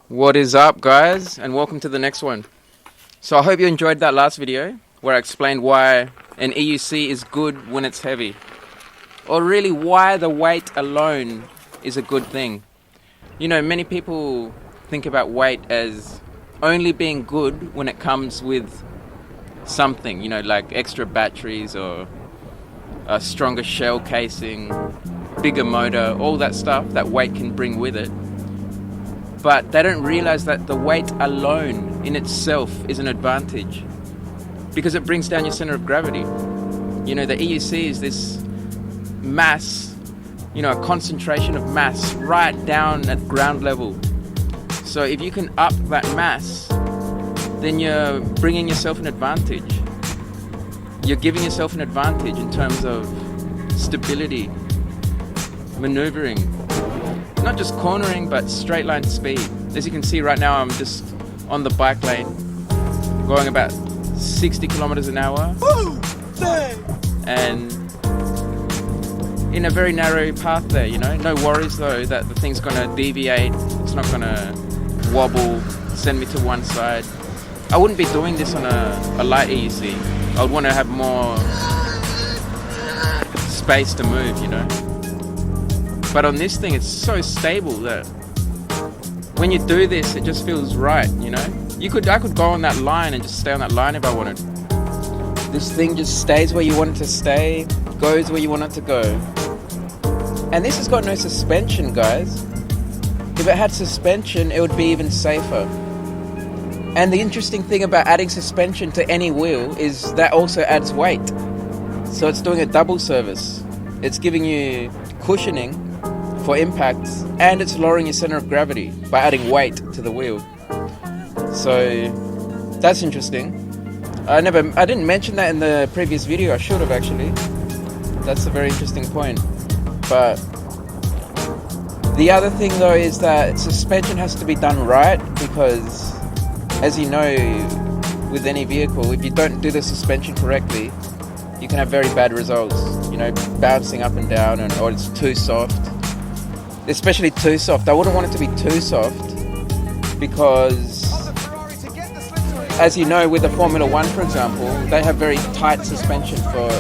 What is up, guys, and welcome to the next one. So I hope you enjoyed that last video where I explained why an EUC is good when it's heavy, or really why the weight alone is a good thing. You know, many people think about weight as only being good when it comes with something, you know, like extra batteries or a stronger shell casing, bigger motor, all that stuff that weight can bring with it. But they don't realize that the weight alone in itself is an advantage because it brings down your center of gravity. You know, the EUC is this mass, you know, a concentration of mass right down at ground level. So if you can up that mass, then you're bringing yourself an advantage. You're giving yourself an advantage in terms of stability, maneuvering, not just cornering, but straight line speed. As you can see right now, I'm just on the bike lane, going about 60 kilometers an hour, and in a very narrow path there, you know. No worries though that the thing's gonna deviate, it's not gonna wobble, send me to one side. I wouldn't be doing this on a light EUC. I would want to have more space to move, you know. But on this thing, it's so stable that when you do this, it just feels right, you know. I could go on that line and just stay on that line if I wanted. This thing just stays where you want it to stay, goes where you want it to go. And this has got no suspension, guys. If it had suspension, it would be even safer. And the interesting thing about adding suspension to any wheel is that also adds weight. So it's doing a double service. It's giving you cushioning for impacts, and it's lowering your center of gravity by adding weight to the wheel. So that's interesting. I didn't mention that in the previous video. I should have actually. That's a very interesting point. But the other thing though is that suspension has to be done right, because as you know, with any vehicle, if you don't do the suspension correctly, you can have very bad results, you know, bouncing up and down, or it's too soft. Especially too soft. I wouldn't want it to be too soft because, as you know, with the Formula One, for example, they have very tight suspension for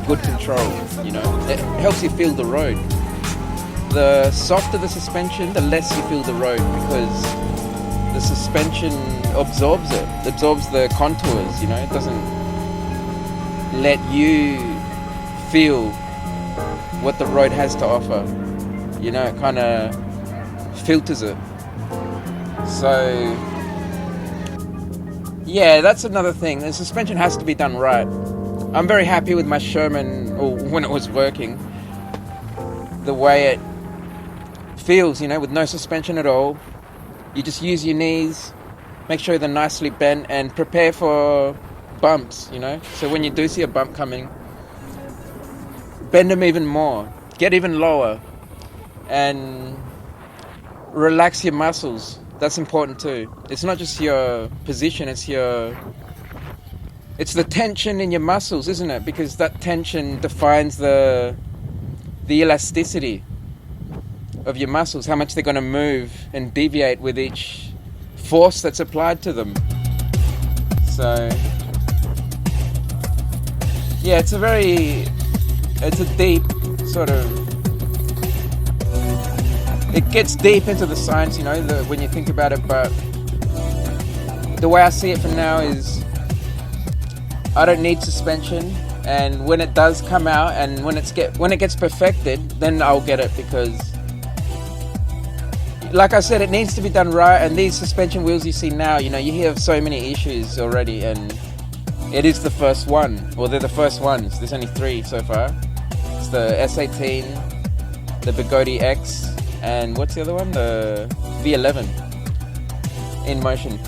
good control, you know. It helps you feel the road. The softer the suspension, the less you feel the road, because the suspension absorbs the contours, you know. It doesn't let you feel what the road has to offer. You know, it kind of filters it. So, yeah, that's another thing. The suspension has to be done right. I'm very happy with my Sherman, or when it was working, the way it feels, you know, with no suspension at all. You just use your knees, make sure they're nicely bent, and prepare for bumps, you know. So when you do see a bump coming, bend them even more, get even lower, and relax your muscles. That's important too. It's not just your position, it's the tension in your muscles, isn't it? Because that tension defines the elasticity of your muscles, how much they're going to move and deviate with each force that's applied to them. So yeah, it's a deep sort of, it gets deep into the science, you know, when you think about it. But the way I see it for now is I don't need suspension, and when it does come out and when it gets perfected, then I'll get it, because like I said, it needs to be done right. And these suspension wheels you see now, you know, you hear of so many issues already, and it is the first one, or they're the first ones. There's only 3 so far. It's the S18, the Bugatti X, and what's the other one? The V11 in motion.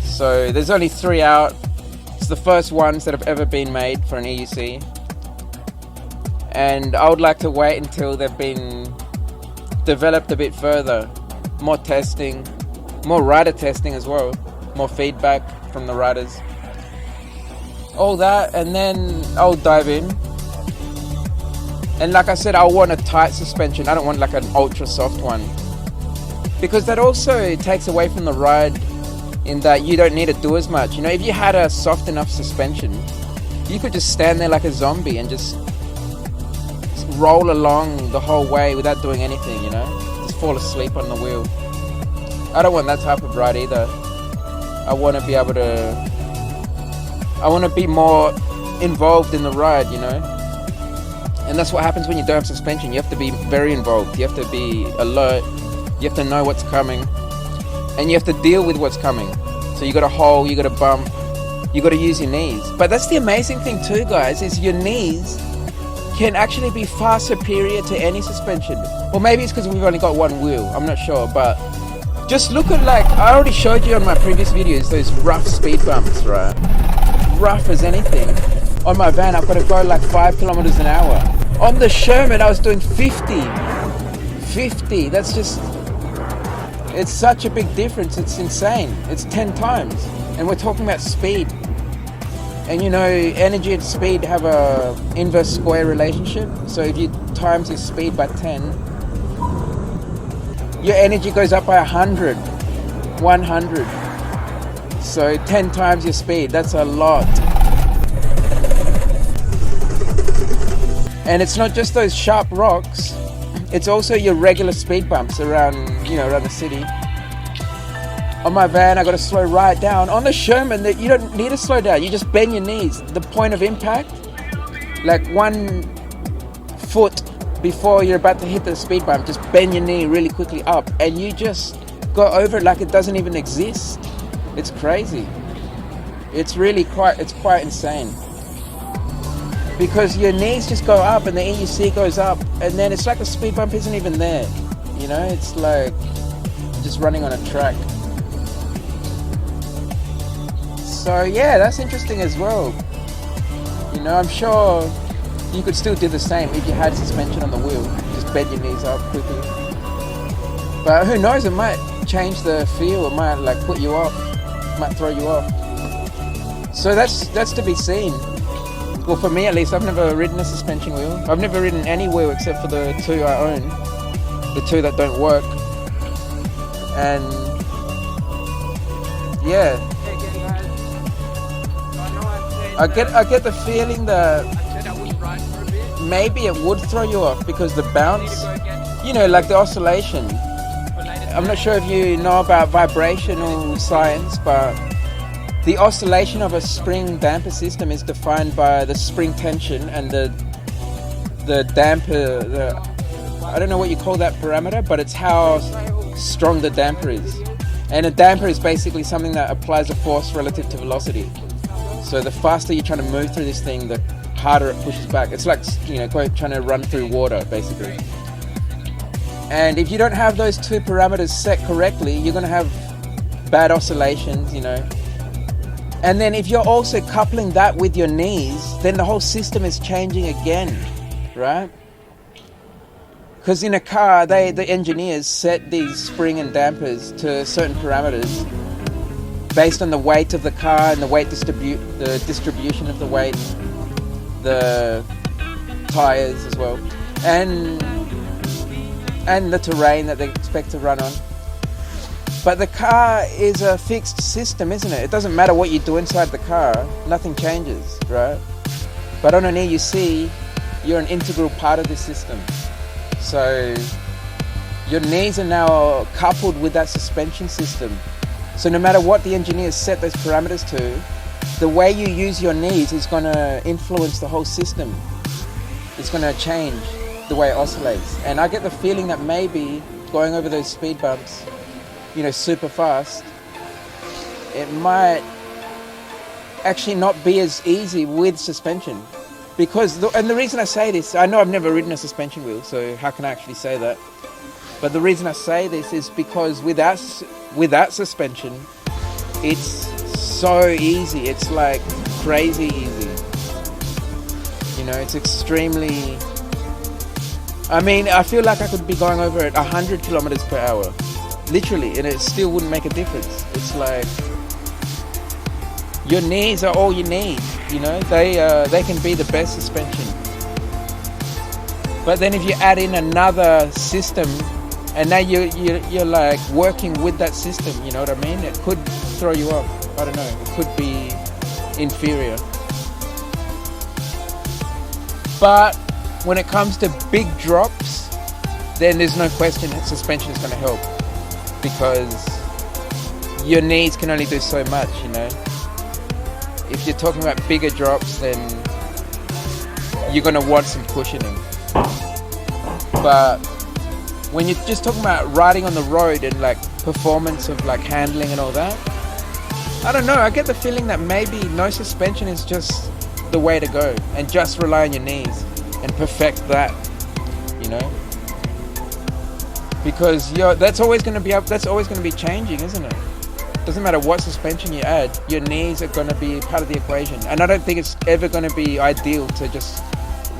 So there's only 3 out. It's the first ones that have ever been made for an EUC. And I would like to wait until they've been developed a bit further. More testing, more rider testing as well. More feedback from the riders. All that, and then I'll dive in. And like I said, I want a tight suspension. I don't want like an ultra soft one. because that also takes away from the ride in that you don't need to do as much. You know, if you had a soft enough suspension, you could just stand there like a zombie and just roll along the whole way without doing anything, you know? Just fall asleep on the wheel. I don't want that type of ride either. I want to be able to... I want to be more involved in the ride, you know? And that's what happens when you don't have suspension. You have to be very involved. You have to be alert. You have to know what's coming. And you have to deal with what's coming. So you got a hole, you got a bump, you got to use your knees. But that's the amazing thing too, guys, is your knees can actually be far superior to any suspension. Or maybe it's because we've only got one wheel, I'm not sure. But just look at, like, I already showed you on my previous videos, those rough speed bumps, right? Rough as anything. On my van, I've got to go like 5 kilometers an hour. On the Sherman, I was doing 50. That's just, it's such a big difference. It's insane. It's 10 times. And we're talking about speed. And you know, energy and speed have a inverse square relationship. So if you times your speed by 10, your energy goes up by 100. So 10 times your speed, that's a lot. And it's not just those sharp rocks, it's also your regular speed bumps around, you know, around the city. On my van, I got to slow right down. On the Sherman, that you don't need to slow down. You just bend your knees. The point of impact, like 1 foot before you're about to hit the speed bump, just bend your knee really quickly up, and you just go over it like it doesn't even exist. It's crazy. It's quite insane. Because your knees just go up and the EUC goes up, and then it's like the speed bump isn't even there. You know, it's like just running on a track. So yeah, that's interesting as well. You know, I'm sure you could still do the same if you had suspension on the wheel. Just bend your knees up quickly. But who knows, it might change the feel, it might like put you off, it might throw you off. So that's to be seen. Well, for me at least, I've never ridden a suspension wheel. I've never ridden any wheel except for the 2 I own. The 2 that don't work. And yeah. I get the feeling that maybe it would throw you off because the bounce, you know, like the oscillation. I'm not sure if you know about vibrational science, but the oscillation of a spring damper system is defined by the spring tension and the damper, I don't know what you call that parameter, but it's how strong the damper is. And a damper is basically something that applies a force relative to velocity. So the faster you're trying to move through this thing, the harder it pushes back. It's like, you know, trying to run through water, basically. And if you don't have those 2 parameters set correctly, you're going to have bad oscillations, you know. And then if you're also coupling that with your knees, then the whole system is changing again, right? Because in a car, the engineers set these spring and dampers to certain parameters based on the weight of the car and the weight the distribution of the weight, the tires as well, and the terrain that they expect to run on. But the car is a fixed system, isn't it? It doesn't matter what you do inside the car, nothing changes, right? But on an EUC, you're an integral part of this system. So your knees are now coupled with that suspension system. So no matter what the engineers set those parameters to, the way you use your knees is going to influence the whole system. It's going to change the way it oscillates. And I get the feeling that maybe going over those speed bumps, you know, super fast, it might actually not be as easy with suspension. Because, and the reason I say this, I know I've never ridden a suspension wheel, so how can I actually say that? But the reason I say this is because without suspension, it's so easy. It's like crazy easy. You know, it's extremely... I mean, I feel like I could be going over at 100 kilometers per hour. Literally, and it still wouldn't make a difference. It's like... your knees are all you need, you know? They can be the best suspension. But then if you add in another system and now you're like working with that system. You know what I mean? It could throw you off. I don't know. It could be inferior. But when it comes to big drops, then there's no question that suspension is going to help, because your knees can only do so much, you know. If you're talking about bigger drops, then you're going to want some cushioning. But when you're just talking about riding on the road and like performance of like handling and all that, I don't know, I get the feeling that maybe no suspension is just the way to go, and just rely on your knees and perfect that, you know. Because that's always going to be changing, isn't it? Doesn't matter what suspension you add, your knees are going to be part of the equation. And I don't think it's ever going to be ideal to just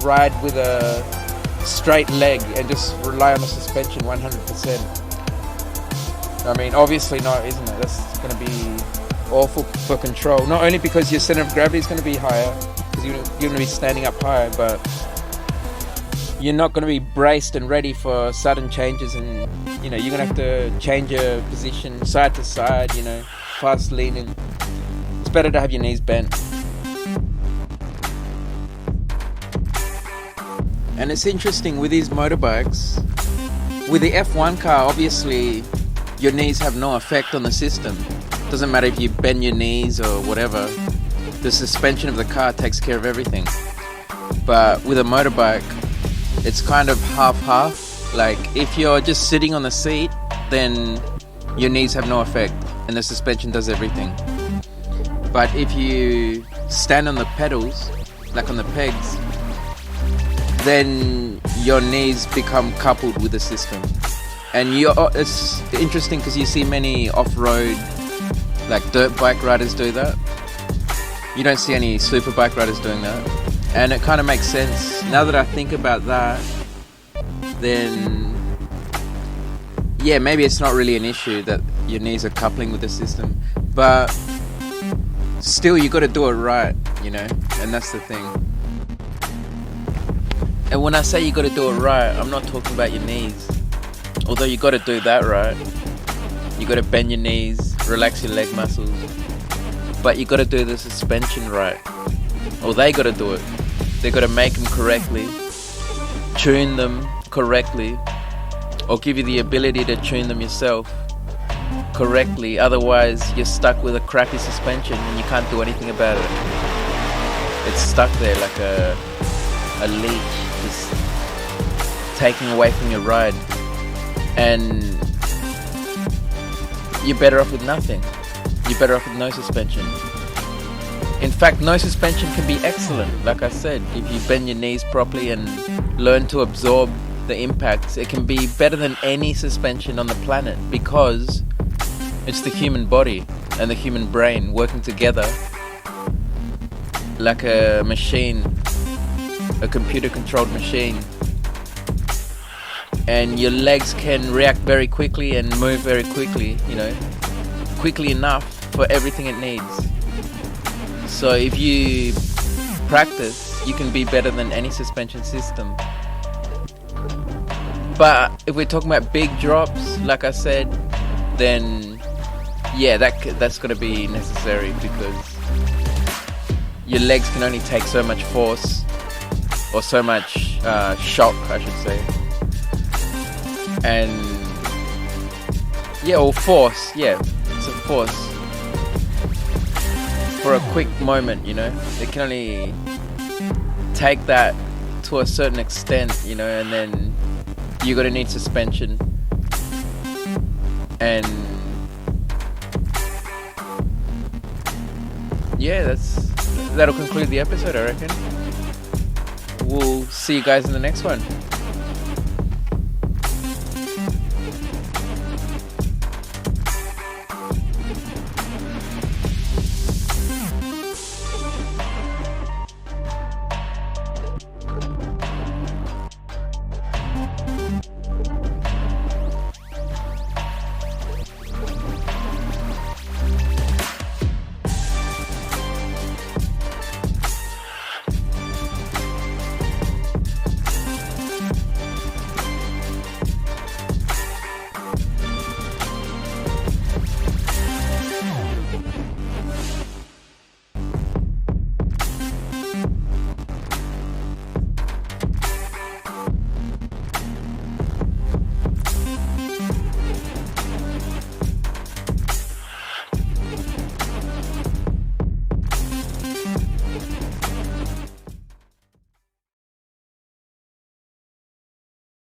ride with a straight leg and just rely on the suspension 100%. I mean, obviously not, isn't it? That's going to be awful for control. Not only because your center of gravity is going to be higher, because you're going to be standing up higher, but you're not going to be braced and ready for sudden changes, and you know, you're going to have to change your position side to side, you know, fast leaning. It's better to have your knees bent. And it's interesting with these motorbikes, with the F1 car, obviously your knees have no effect on the system. Doesn't matter if you bend your knees or whatever, the suspension of the car takes care of everything. But with a motorbike, it's kind of half-half. Like, if you're just sitting on the seat, then your knees have no effect and the suspension does everything. But if you stand on the pedals, like on the pegs, then your knees become coupled with the system. And it's interesting because you see many off-road, like dirt bike riders do that. You don't see any super bike riders doing that. And it kind of makes sense. Now that I think about that, then yeah, maybe it's not really an issue that your knees are coupling with the system. But still, you got to do it right, you know, and that's the thing. And when I say you got to do it right, I'm not talking about your knees. Although you got to do that right. You got to bend your knees, relax your leg muscles. But you got to do the suspension right. Or they got to do it. They got to make them correctly, tune them correctly, or give you the ability to tune them yourself correctly. Otherwise, you're stuck with a crappy suspension and you can't do anything about it. It's stuck there like a leech, just taking away from your ride. And you're better off with nothing. You're better off with no suspension. In fact, no suspension can be excellent. Like I said, if you bend your knees properly and learn to absorb the impacts, it can be better than any suspension on the planet, because it's the human body and the human brain working together like a machine, a computer-controlled machine. And your legs can react very quickly and move very quickly, you know, quickly enough for everything it needs. So if you practice, you can be better than any suspension system. But if we're talking about big drops, like I said, then yeah, that's going to be necessary, because your legs can only take so much force, or so much shock, I should say. And yeah, or force, yeah, it's a force. For a quick moment, you know, it can only take that to a certain extent, you know, and then you're gonna need suspension. And yeah, that'll conclude the episode, I reckon. We'll see you guys in the next one.